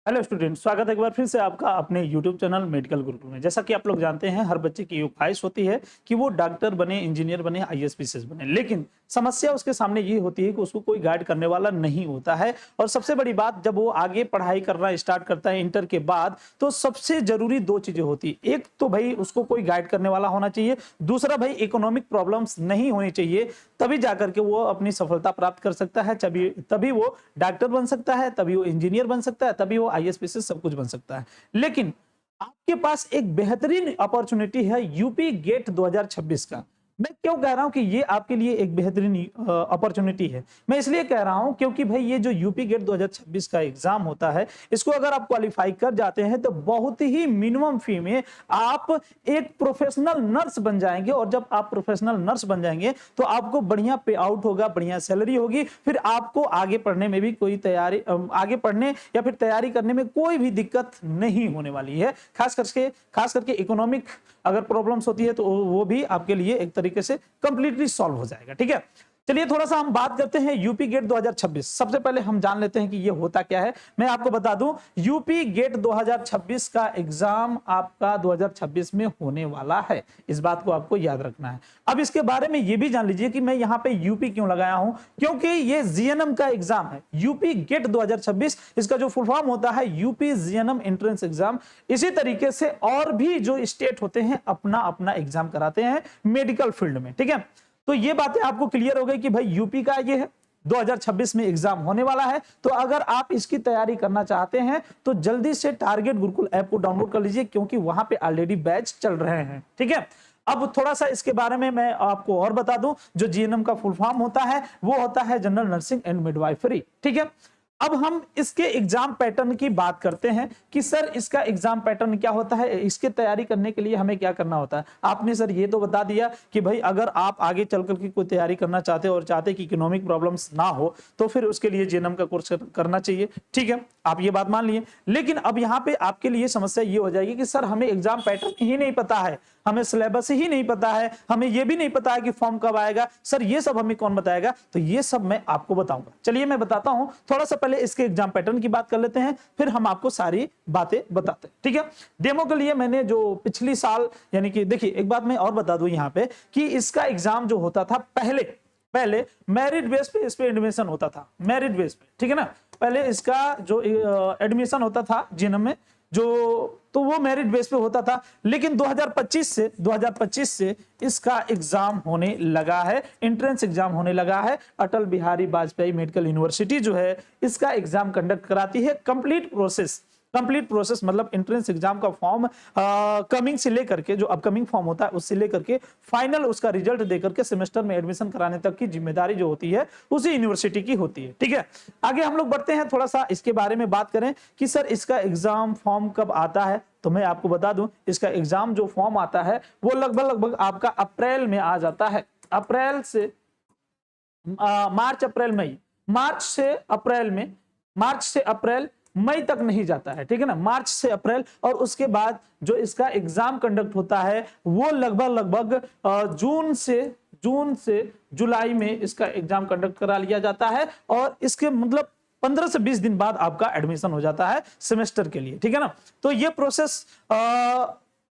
Hello student, स्वागत है एक बार फिर से आपका अपने YouTube चैनल मेडिकल गुरुकुल में। जैसा कि आप लोग जानते हैं, हर बच्चे की ख्वाहिश होती है कि वो डॉक्टर बने, इंजीनियर बने, आईएएस पीसीएस बने। लेकिन समस्या उसके सामने ये होती है कि उसको कोई गाइड करने वाला नहीं होता है। और सबसे बड़ी बात, जब वो आगे पढ़ाई करना स्टार्ट करता है इंटर के बाद, तो सबसे जरूरी दो चीजें होती है। एक तो भाई उसको कोई गाइड करने वाला होना चाहिए, दूसरा भाई इकोनॉमिक प्रॉब्लम्स नहीं होनी चाहिए। तभी जाकर के वो अपनी सफलता प्राप्त कर सकता है, तभी वो डॉक्टर बन सकता है, तभी वो इंजीनियर बन सकता है, तभी वो आईएएस पीसीएस सब कुछ बन सकता है। लेकिन आपके पास एक बेहतरीन अपॉर्चुनिटी है यूपी गेट 2026 का। मैं क्यों कह रहा हूं कि ये आपके लिए एक बेहतरीन अपॉर्चुनिटी है? मैं इसलिए कह रहा हूं क्योंकि भाई ये जो यूपी गेट 2026 का एग्जाम होता है, इसको अगर आप क्वालिफाई कर जाते हैं तो बहुत ही मिनिमम फी में आप एक प्रोफेशनल नर्स बन जाएंगे। और जब आप प्रोफेशनल नर्स बन जाएंगे तो आपको बढ़िया पे आउट होगा, बढ़िया सैलरी होगी। फिर आपको आगे पढ़ने में भी कोई आगे पढ़ने या फिर तैयारी करने में कोई भी दिक्कत नहीं होने वाली है। खास करके इकोनॉमिक अगर प्रॉब्लम्स होती है तो वो भी आपके लिए एक तरीके से कंप्लीटली सॉल्व हो जाएगा। ठीक है, चलिए थोड़ा सा हम बात करते हैं यूपी गेट 2026। सबसे पहले हम जान लेते हैं कि ये होता क्या है। मैं आपको बता दूं, यूपी गेट 2026 का एग्जाम आपका 2026 में होने वाला है। इस बात को आपको याद रखना है। अब इसके बारे में ये भी जान लीजिए कि मैं यहाँ पे यूपी क्यों लगाया हूं, क्योंकि ये जीएनएम का एग्जाम है। यूपी गेट 2026, इसका जो फुल फॉर्म होता है यूपी जीएनएम एंट्रेंस एग्जाम। इसी तरीके से और भी जो स्टेट होते हैं अपना अपना एग्जाम कराते हैं मेडिकल फील्ड में। ठीक है, तो ये बातें आपको क्लियर हो गई कि भाई यूपी का ये है 2026 में एग्जाम होने वाला है। तो अगर आप इसकी तैयारी करना चाहते हैं तो जल्दी से टारगेट गुरुकुल ऐप को डाउनलोड कर लीजिए, क्योंकि वहां पे ऑलरेडी बैच चल रहे हैं। ठीक है, अब थोड़ा सा इसके बारे में मैं आपको और बता दूं। जो जीएनएम का फुल फॉर्म होता है वो होता है जनरल नर्सिंग एंड मिडवाइफरी। ठीक है, अब हम इसके एग्जाम पैटर्न की बात करते हैं कि सर इसका एग्जाम पैटर्न क्या होता है, इसकी तैयारी करने के लिए हमें क्या करना होता है। आपने सर ये तो बता दिया कि भाई अगर आप आगे चल करके कोई तैयारी करना चाहते हो और चाहते कि इकोनॉमिक प्रॉब्लम्स ना हो तो फिर उसके लिए जीएनएम का कोर्स करना चाहिए। ठीक है, आप ये बात मान लिए। लेकिन अब यहाँ पे आपके लिए समस्या ये हो जाएगी कि सर हमें एग्जाम पैटर्न ही नहीं पता है, हमें सिलेबस ही नहीं पता है, हमें ये भी नहीं पता है कि फॉर्म कब आएगा। सर ये सब हमें कौन बताएगा? तो ये सब मैं आपको बताऊंगा। चलिए मैं बताता हूं। थोड़ा सा पहले इसके एग्जाम पैटर्न की बात कर लेते हैं, फिर हम आपको सारी बातें बताते हैं। ठीक है, डेमो के लिए मैंने जो पिछली साल, यानी कि देखिए एक बात मैं और बता दूं यहाँ पे कि इसका एग्जाम जो होता था पहले मेरिट बेस पे इस पे एडमिशन होता था, मेरिट बेस पे। ठीक है ना, पहले इसका जो एडमिशन होता था जीएनएम में तो वो मेरिट बेस पे होता था। लेकिन 2025 से इसका एग्जाम होने लगा है, एंट्रेंस एग्जाम होने लगा है। अटल बिहारी वाजपेयी मेडिकल यूनिवर्सिटी जो है इसका एग्जाम कंडक्ट कराती है। कंप्लीट प्रोसेस मतलब एंट्रेंस एग्जाम का फॉर्म कमिंग से लेकर के, जो अपकमिंग फॉर्म होता है उससे लेकर के फाइनल उसका रिजल्ट देकर के सेमेस्टर में एडमिशन कराने तक की जिम्मेदारी जो होती है उसी यूनिवर्सिटी की होती है। ठीक है, आगे हम लोग बढ़ते हैं, थोड़ा सा इसके बारे में बात करें कि सर इसका एग्जाम फॉर्म कब आता है। तो मैं आपको बता दूं, इसका एग्जाम जो फॉर्म आता है वो लगभग आपका अप्रैल में आ जाता है। अप्रैल से मार्च से अप्रैल मई तक नहीं जाता है। ठीक है ना, मार्च से अप्रैल। और उसके बाद जो इसका एग्जाम कंडक्ट होता है वो लगभग जून से जुलाई में इसका एग्जाम कंडक्ट करा लिया जाता है। और इसके मतलब 15 से 20 दिन बाद आपका एडमिशन हो जाता है सेमेस्टर के लिए। ठीक है ना, तो ये प्रोसेस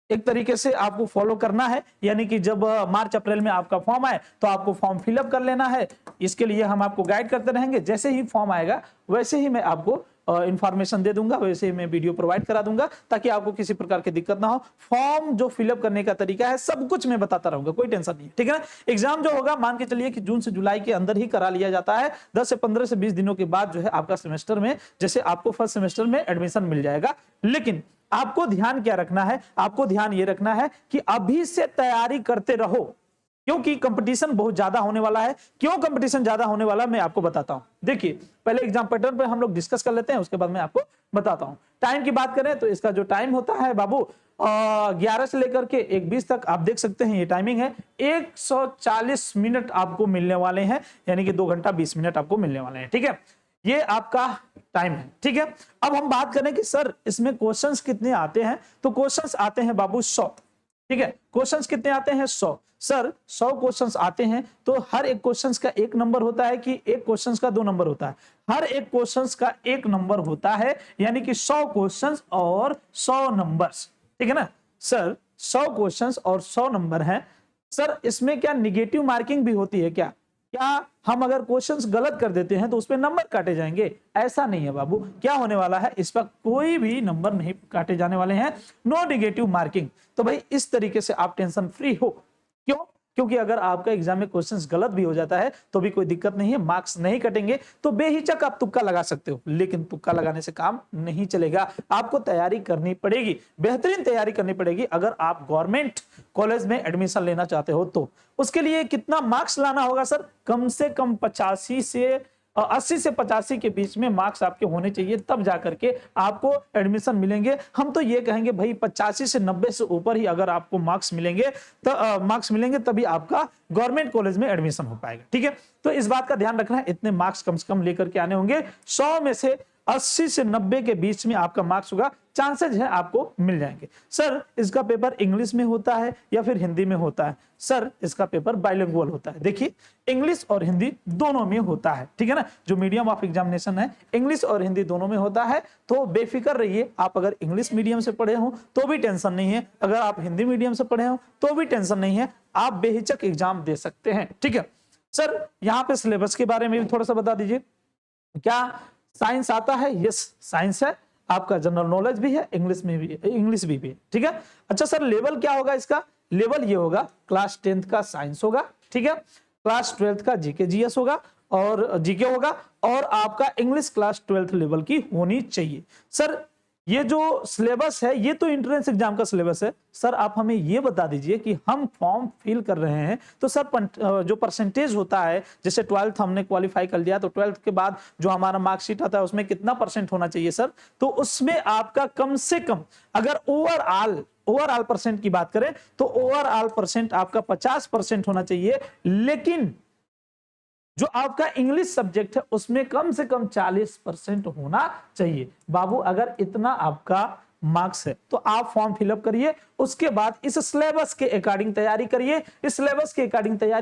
एक तरीके से आपको फॉलो करना है। यानी कि जब मार्च अप्रैल में आपका फॉर्म आए तो आपको फॉर्म फिलअप कर लेना है। इसके लिए हम आपको गाइड करते रहेंगे। जैसे ही फॉर्म आएगा वैसे ही मैं आपको इंफॉर्मेशन दे दूंगा, वैसे ही मैं वीडियो प्रोवाइड करा दूंगा, ताकि आपको किसी प्रकार की दिक्कत ना हो। फॉर्म जो फिलअप करने का तरीका है सब कुछ मैं बताता रहूंगा, कोई टेंशन नहीं है। ठीक है ना, एग्जाम जो होगा मान के चलिए कि जून से जुलाई के अंदर ही करा लिया जाता है। 10 से 15 से 20 दिनों के बाद जो है आपका सेमेस्टर में, जैसे आपको फर्स्ट सेमेस्टर में एडमिशन मिल जाएगा। लेकिन आपको ध्यान क्या रखना है, आपको ध्यान ये रखना है कि अभी से तैयारी करते रहो, क्योंकि कंपटीशन बहुत ज्यादा होने वाला है। क्यों कंपटीशन ज्यादा होने वाला है मैं आपको बताता हूं। देखिए पहले एग्जाम पैटर्न पे हम लोग डिस्कस कर लेते हैं, उसके बाद मैं आपको बताता हूं। टाइम की बात करें तो इसका जो टाइम होता है बाबू 11 से लेकर के 1:20 तक आप देख सकते हैं, ये टाइमिंग है। 140 मिनट आपको मिलने वाले हैं, यानी कि 2 घंटा 20 मिनट आपको मिलने वाले हैं। ठीक है, ये आपका टाइम है। ठीक है, अब हम बात करें कि सर इसमें क्वेश्चंस कितने आते हैं, तो क्वेश्चंस आते हैं बाबू 100। ठीक है। क्वेश्चंस कितने आते हैं? 100। सर 100 क्वेश्चंस आते हैं तो हर एक क्वेश्चंस का 1 नंबर होता है कि एक क्वेश्चंस का 2 नंबर होता है? हर एक क्वेश्चंस का 1 नंबर होता है, यानी कि 100 क्वेश्चंस और 100 नंबर्स, ठीक है ना सर। 100 क्वेश्चंस और 100 नंबर हैं। सर इसमें क्या निगेटिव मार्किंग भी होती है क्या? क्या हम अगर क्वेश्चंस गलत कर देते हैं तो उसपे नंबर काटे जाएंगे? ऐसा नहीं है बाबू। क्या होने वाला है, इस पर कोई भी नंबर नहीं काटे जाने वाले हैं, नो नेगेटिव मार्किंग। तो भाई इस तरीके से आप टेंशन फ्री हो। क्यों? क्योंकि अगर आपका एग्जाम में क्वेश्चंस गलत भी हो जाता है तो भी कोई दिक्कत नहीं है, मार्क्स नहीं कटेंगे। तो बेहिचक आप तुक्का लगा सकते हो, लेकिन तुक्का लगाने से काम नहीं चलेगा। आपको तैयारी करनी पड़ेगी, बेहतरीन तैयारी करनी पड़ेगी। अगर आप गवर्नमेंट कॉलेज में एडमिशन लेना चाहते हो तो उसके लिए कितना मार्क्स लाना होगा सर? कम से कम 85 से 80 से 85 के बीच में मार्क्स आपके होने चाहिए, तब जाकर के आपको एडमिशन मिलेंगे। हम तो ये कहेंगे भाई 85 से 90 से ऊपर ही अगर आपको मार्क्स मिलेंगे तो मिलेंगे तभी आपका गवर्नमेंट कॉलेज में एडमिशन हो पाएगा, ठीक है। तो इस बात का ध्यान रखना है, इतने मार्क्स कम से कम लेकर के आने होंगे। 100 में से 80 से 90 के बीच में आपका मार्क्स होगा, चांसेस है आपको मिल जाएंगे। सर इसका पेपर इंग्लिश में होता है या फिर हिंदी में होता है? सर इसका पेपर बाइलिंगुअल होता है। देखिए इंग्लिश और हिंदी दोनों में होता है, ठीक है ना। जो मीडियम ऑफ एग्जामिनेशन है इंग्लिश और हिंदी दोनों में होता है। तो बेफिक्र रहिए, आप अगर इंग्लिश मीडियम से पढ़े हो तो भी टेंशन नहीं है, अगर आप हिंदी मीडियम से पढ़े हो तो भी टेंशन नहीं है, आप बेहिचक एग्जाम दे सकते हैं, ठीक है। सर यहाँ पे सिलेबस के बारे में भी थोड़ा सा बता दीजिए। क्या साइंस आता है? यस साइंस है, आपका जनरल नॉलेज भी है, इंग्लिश में भी है, इंग्लिश भी है, ठीक है। अच्छा सर लेवल क्या होगा इसका? लेवल ये होगा क्लास 10th का साइंस होगा, ठीक है, क्लास 12th का जीके जीएस होगा और जीके होगा, और आपका इंग्लिश क्लास 12th लेवल की होनी चाहिए। सर ये जो सिलेबस है ये तो एंट्रेंस एग्जाम का सिलेबस है। सर आप हमें ये बता दीजिए कि हम फॉर्म फिल कर रहे हैं तो सर जो परसेंटेज होता है, जैसे 12th हमने क्वालिफाई कर लिया तो 12th के बाद जो हमारा मार्कशीट आता है उसमें कितना % होना चाहिए सर? तो उसमें आपका कम से कम, अगर ओवरऑल परसेंट की बात करें तो ओवरऑल परसेंट आपका 50% होना चाहिए, लेकिन जो आपका इंग्लिश सब्जेक्ट है उसमें कम से कम 40% होना चाहिए। बाबू अगर इतना आपका मार्क्स है तो आप फॉर्म फिलअप करिए, उसके बाद इस सिलेबस के अकॉर्डिंग तैयारी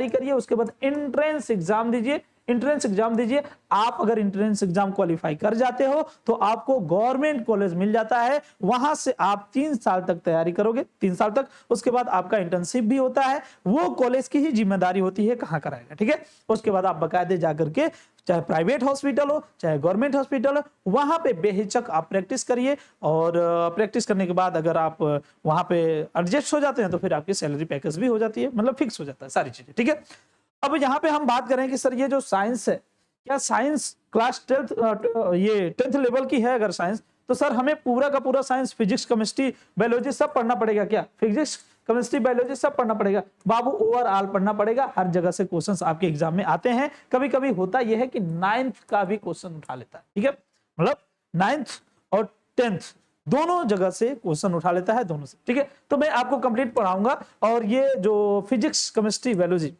करिए, उसके बाद एंट्रेंस एग्जाम दीजिए। आप अगर एंट्रेंस एग्जाम क्वालिफाई कर जाते हो तो आपको गवर्नमेंट कॉलेज मिल जाता है, वहां से आप 3 साल तक तैयारी करोगे, 3 साल तक। उसके बाद आपका इंटर्नशिप भी होता है, वो कॉलेज की ही जिम्मेदारी होती है कहां कराएगा, ठीक है। उसके बाद आप बकायदे जाकर के चाहे प्राइवेट हॉस्पिटल हो चाहे गवर्नमेंट हॉस्पिटल हो, वहां पे बेहिचक आप प्रैक्टिस करिए, और प्रैक्टिस करने के बाद अगर आप वहां पे एडजस्ट हो जाते हैं तो फिर आपकी सैलरी पैकेज भी हो जाती है, मतलब फिक्स हो जाता है सारी चीजें, ठीक है। अब यहाँ पे हम बात करें कि सर ये जो साइंस है, क्या साइंस क्लास 10th लेवल की है? अगर साइंस तो सर हमें पूरा का पूरा साइंस, फिजिक्स केमिस्ट्री बायोलॉजी सब पढ़ना पड़ेगा क्या? फिजिक्स केमिस्ट्री बायोलॉजी सब पढ़ना पड़ेगा? बाबू ओवरऑल पढ़ना पड़ेगा, हर जगह से क्वेश्चंस आपके एग्जाम में आते हैं। कभी कभी होता यह है कि 9th का भी क्वेश्चन उठा लेता है, ठीक है, मतलब 9th और 10th दोनों जगह से क्वेश्चन उठा लेता है, दोनों से, ठीक है। तो मैं आपको कंप्लीट पढ़ाऊंगा, और ये जो फिजिक्स केमिस्ट्री बायोलॉजी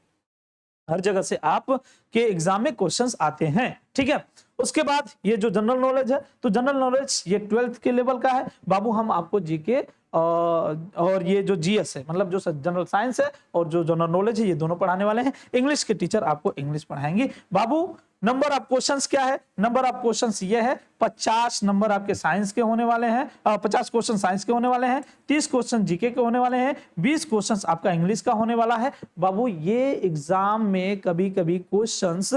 हर जगह से आपके एग्जाम में क्वेश्चंस आते हैं, ठीक है। उसके बाद ये जो जनरल नॉलेज है, तो जनरल नॉलेज ये 12th के लेवल का है बाबू। हम आपको जीके और ये जो जीएस है, मतलब जो जनरल साइंस है और जो जनरल नॉलेज है, ये दोनों पढ़ाने वाले हैं। इंग्लिश के टीचर आपको इंग्लिश पढ़ाएंगे बाबू। नंबर ऑफ क्वेश्चंस क्या है? नंबर ऑफ क्वेश्चंस ये है 50 नंबर आपके साइंस के होने वाले हैं, 50 क्वेश्चन साइंस के होने वाले हैं, 30 क्वेश्चन जीके के होने वाले हैं, 20 क्वेश्चंस आपका इंग्लिश का होने वाला है। बाबू ये एग्जाम में कभी कभी क्वेश्चंस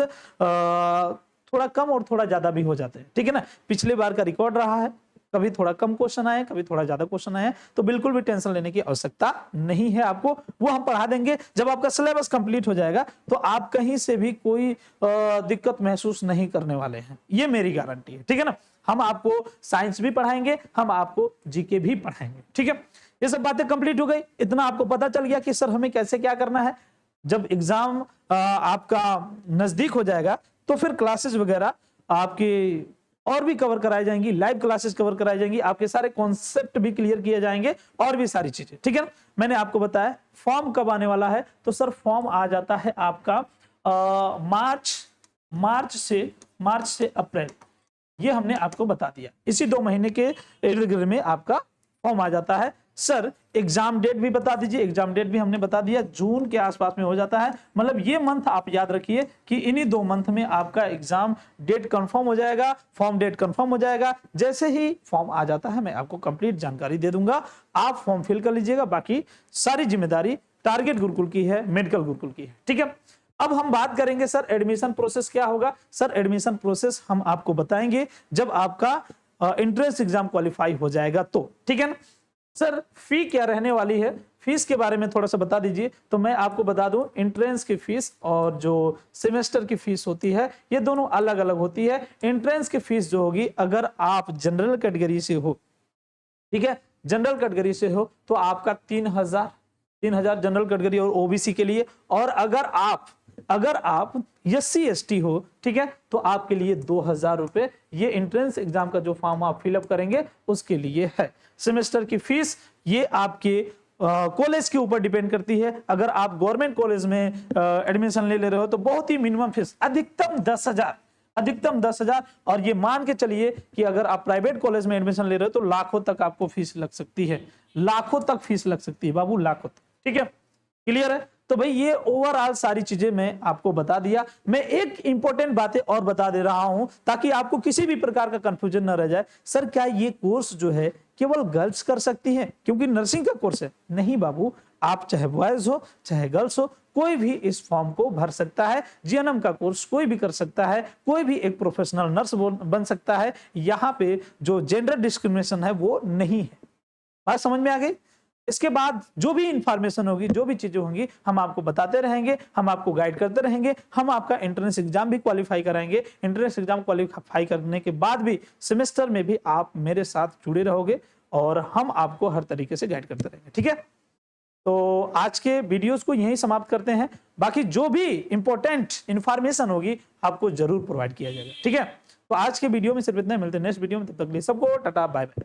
थोड़ा कम और थोड़ा ज्यादा भी हो जाते हैं, ठीक है ना। पिछले बार का रिकॉर्ड रहा है, कभी थोड़ा कम क्वेश्चन आए, कभी थोड़ा ज्यादा क्वेश्चन आए, तो बिल्कुल भी टेंशन लेने की आवश्यकता नहीं है आपको, वो हम पढ़ा देंगे। जब आपका सिलेबस कंप्लीट हो जाएगा तो आप कहीं से भी कोई दिक्कत महसूस नहीं करने वाले हैं, ये मेरी गारंटी है, ठीक है ना। हम आपको साइंस भी पढ़ाएंगे, हम आपको जीके भी पढ़ाएंगे, ठीक है। ये सब बातें कंप्लीट हो गई, इतना आपको पता चल गया कि सर हमें कैसे क्या करना है। जब एग्जाम आपका नजदीक हो जाएगा तो फिर क्लासेस वगैरह आपकी और भी कवर कराई जाएंगी, लाइव क्लासेस कवर कराई जाएंगी, आपके सारे कॉन्सेप्ट भी क्लियर किए जाएंगे और भी सारी चीजें, ठीक है ना। मैंने आपको बताया फॉर्म कब आने वाला है, तो सर फॉर्म आ जाता है आपका मार्च से अप्रैल, ये हमने आपको बता दिया। इसी 2 महीने के इर्द गिर्द में आपका फॉर्म आ जाता है। सर एग्जाम डेट भी बता दीजिए। एग्जाम डेट भी हमने बता दिया, जून के आसपास में हो जाता है। मतलब ये मंथ आप याद रखिए कि इन्हीं 2 मंथ में आपका एग्जाम डेट कंफर्म हो जाएगा, फॉर्म डेट कंफर्म हो जाएगा। जैसे ही फॉर्म आ जाता है मैं आपको कंप्लीट जानकारी दे दूंगा, आप फॉर्म फिल कर लीजिएगा। बाकी सारी जिम्मेदारी टारगेट गुरुकुल की है, मेडिकल गुरुकुल की है, ठीक है। अब हम बात करेंगे सर एडमिशन प्रोसेस क्या होगा। सर एडमिशन प्रोसेस हम आपको बताएंगे जब आपका एंट्रेंस एग्जाम क्वालिफाई हो जाएगा तो, ठीक है ना। सर फी क्या रहने वाली है, फीस के बारे में थोड़ा सा बता दीजिए। तो मैं आपको बता दूं, एंट्रेंस की फीस और जो सेमेस्टर की फीस होती है ये दोनों अलग अलग होती है। एंट्रेंस की फीस जो होगी, अगर आप जनरल कैटेगरी से हो, ठीक है, जनरल कैटेगरी से हो तो आपका 3000 जनरल कैटेगरी और ओबीसी के लिए। और अगर आप SC ST हो, ठीक है, तो आपके लिए 2000 रुपए ये एंट्रेंस एग्जाम का जो फॉर्म आप फिलअप करेंगे उसके लिए है। सेमेस्टर की फीस ये आपके कॉलेज के ऊपर डिपेंड करती है। अगर आप गवर्नमेंट कॉलेज में एडमिशन ले रहे हो तो बहुत ही मिनिमम फीस, अधिकतम 10,000। और ये मान के चलिए कि अगर आप प्राइवेट कॉलेज में एडमिशन ले रहे हो तो लाखों तक आपको फीस लग सकती है, लाखों तक फीस लग सकती है बाबू, लाखों तक, ठीक है, क्लियर है। तो भाई ये ओवरऑल सारी चीजें मैं आपको बता दिया। मैं एक इंपॉर्टेंट बातें और बता दे रहा हूं ताकि आपको किसी भी प्रकार का कंफ्यूजन न रह जाए। सर क्या ये कोर्स जो है केवल गर्ल्स कर सकती हैं क्योंकि नर्सिंग का कोर्स है? नहीं बाबू, आप चाहे बॉयज हो चाहे गर्ल्स हो, कोई भी इस फॉर्म को भर सकता है। जीएनएम का कोर्स कोई भी कर सकता है, कोई भी एक प्रोफेशनल नर्स बन सकता है। यहाँ पे जो जेंडर डिस्क्रिमिनेशन है वो नहीं है। बात समझ में आ गई? इसके बाद जो भी इंफॉर्मेशन होगी, जो भी चीजें होंगी, हम आपको बताते रहेंगे, हम आपको गाइड करते रहेंगे। हम आपका एंट्रेंस एग्जाम भी क्वालिफाई कराएंगे। एंट्रेंस एग्जाम क्वालिफाई करने के बाद भी सेमेस्टर में भी आप मेरे साथ जुड़े रहोगे और हम आपको हर तरीके से गाइड करते रहेंगे, ठीक है। तो आज के वीडियोस को यहीं समाप्त करते हैं। बाकी जो भी इंपॉर्टेंट इंफॉर्मेशन होगी आपको जरूर प्रोवाइड किया जाएगा, ठीक है। तो आज के वीडियो में सिर्फ इतना, मिलते हैं नेक्स्ट वीडियो में, तब तक के लिए सबको टाटा बाय बाय।